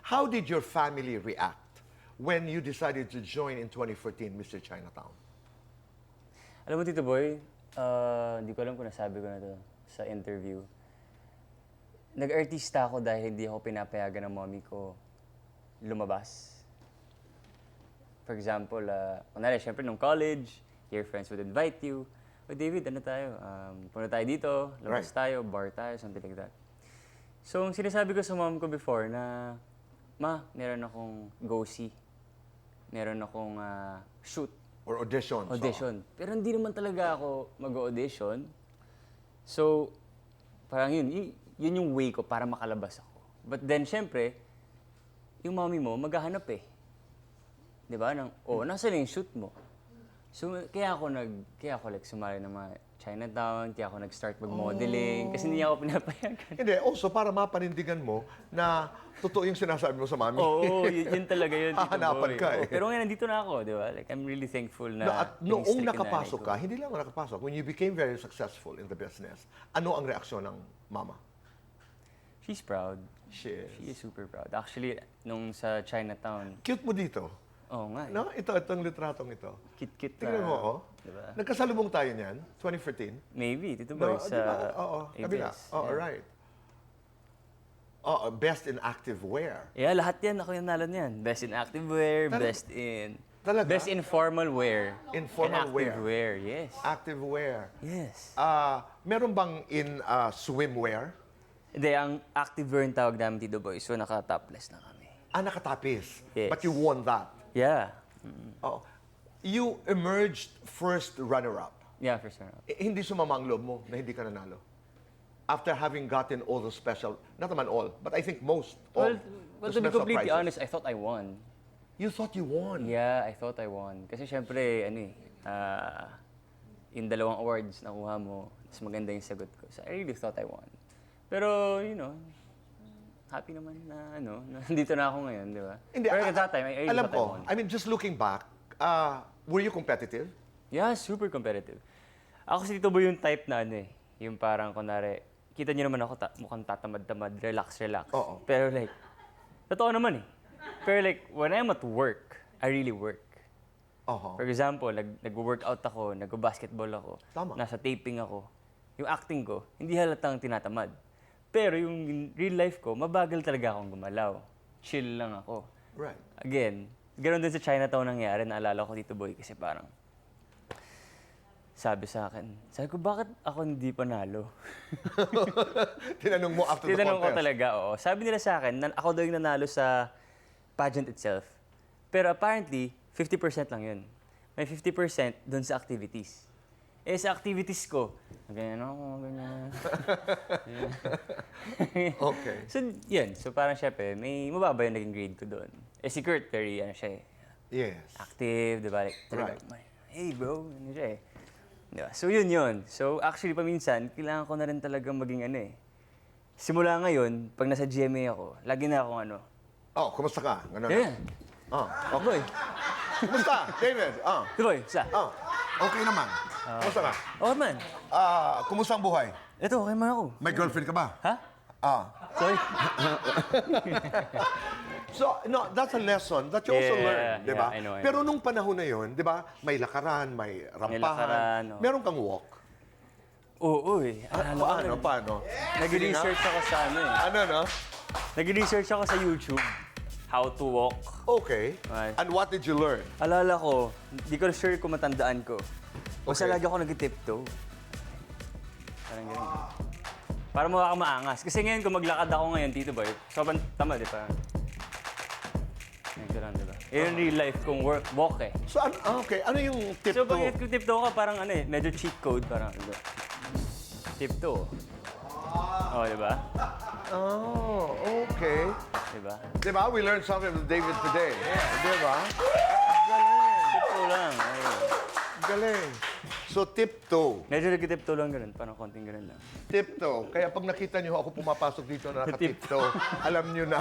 How did your family react when you decided to join in 2014 Mr. Chinatown? Alam mo, Tito Boy, hindi ko alam kung nasabi ko na to sa interview. Nag-artista ako dahil hindi ako pinapayagan ng mommy ko lumabas. For example, kunwari, syempre, nung college, your friends would invite you. Oh, David, ano tayo? Punta tayo dito, labas tayo, bar tayo, something like that. So, ang sinasabi ko sa mom ko before na, Ma, meron akong go-see. Meron akong shoot. Or audition? Audition. Pero hindi naman talaga ako mag-audition. So, parang yun yung way ko para makalabas ako. But then, syempre, yung mommy mo, maghahanap eh. Di ba? Nasa na yung shoot mo? So, kaya ako like sumali ng mga Chinatown, kaya ako nag-start mag-modeling, kasi hindi ako pinapayagan. Hindi, also para mapanindigan mo na totoo yung sinasabi mo sa mami. Oo, yun talaga yun. Hahanapan ka eh. Pero ngayon, nandito na ako, di ba? Like, I'm really thankful na At noong nakapasok ka, hindi lang nakapasok, when you became very successful in the business, ano ang reaksyon ng mama? She's proud. She is super proud. Actually, nung sa Chinatown, Cute mo dito. oo nga. No? Itong litratong ito. Kit-kit na. Tingnan mo, oh. Diba? Nagkasalubong tayo niyan, 2014. Maybe, Tito No, Boy, sa di ba? Oo, kabila. ABS. Oo, right. Oh, best in active wear. Yeah, lahat yan. Ako yung nalan yan. Best in activewear, best in... Talaga? Best in formal wear. Informal and wear. active wear, yes. Active wear. Yes. Meron bang in swimwear? Hindi, ang active wear yung tawag namin, Tito Boy. So, naka-topless na kami. Nakatapis. Yes. But you won that. Yeah. Oh. You emerged first runner-up. Yeah, for sure. Hindi sumama ang loob mo na hindi ka nanalo. After having gotten all the special, not naman all, but I think most Well, the to be special completely prizes. honest, I thought I won. You thought you won? Yeah, I thought I won. Kasi syempre, yung dalawang awards nakuha mo, mas maganda yung sagot ko. So I really thought I won. Pero, happy naman na, nandito na ako ngayon, di ba? Hindi, Pero at that time, I really alam thought I ko, won. I mean, just looking back, were you competitive? Yeah, super competitive. Ako kasi Tito Boy yung type na yung parang kunwari, kita niyo naman ako mukhang tatamad-tamad, relax. Oo. Pero like, totoo naman eh. Pero like, when I'm at work, I really work. For example, nag-workout ako, nag-basketball ako, Tama. nasa taping ako. Yung acting ko, hindi halatang tinatamad. Pero yung real life ko, mabagal talaga akong gumalaw. Chill lang ako. Right. Again, ganoon din sa Chinatown nangyari, naalala ko Tito Boy, kasi parang, sabi ko, bakit ako hindi panalo? Tinanong mo after the Tinanong ko contest? talaga, oo. Sabi nila sa akin, ako daw yung nanalo sa pageant itself. Pero apparently, 50% lang yun. May 50% doon sa activities. Sa activities ko, ganyan ako, ganyan. Okay. So, yun. So, parang syempre, may mababa yung naging grade ko doon. Si Kurt, very, siya Yes. active, di ba? Like, talaga, hey bro, siya Diba? So, yun. So, actually, paminsan, kailangan ko na rin talagang maging Simula ngayon, pag nasa GMA ako, lagi na akong Kumusta ka? Ganun. Yeah. Okay. Kumusta, David? Diboy, sa? Okay naman. Kumusta ka? Oh, man. Kumusta ang buhay? Ito, okay man ako. May girlfriend ka ba? Ha? Sorry? So, no, that's a lesson that you also Yeah, learn, di ba? yeah, I know. Pero nung panahon na yun, di ba, may lakaran, may rampahan, lakaran, oh. meron kang walk. Oo, Alala ko. Paano? Nag-research ako sa no? Nag-research ako sa YouTube. How to walk. Okay. Okay. And what did you learn? Alala ko, di ko sure kung matandaan ko. Basta Okay. lagi ako nag-tiptoe. Parang ganun. Para mukha kang maangas. Kasi ngayon, kung maglakad ako ngayon, Tito Boy, sobrang tamad, di ba? Ganun, di ba? Yun yung real life kong walk eh. So, okay. Ano yung tip So, to? pag tiptoe ka, parang medyo cheat code, parang tiptoe. Di ba? Okay. Di ba? Di ba? We learned something from David today. Di ba? Tiptoe lang. Galing. So, tiptoe. Medyo nag-tiptoe lang ganun, parang konting ganun lang. Tiptoe. Kaya pag nakita niyo ako pumapasok dito na nakatiptoe, alam niyo na.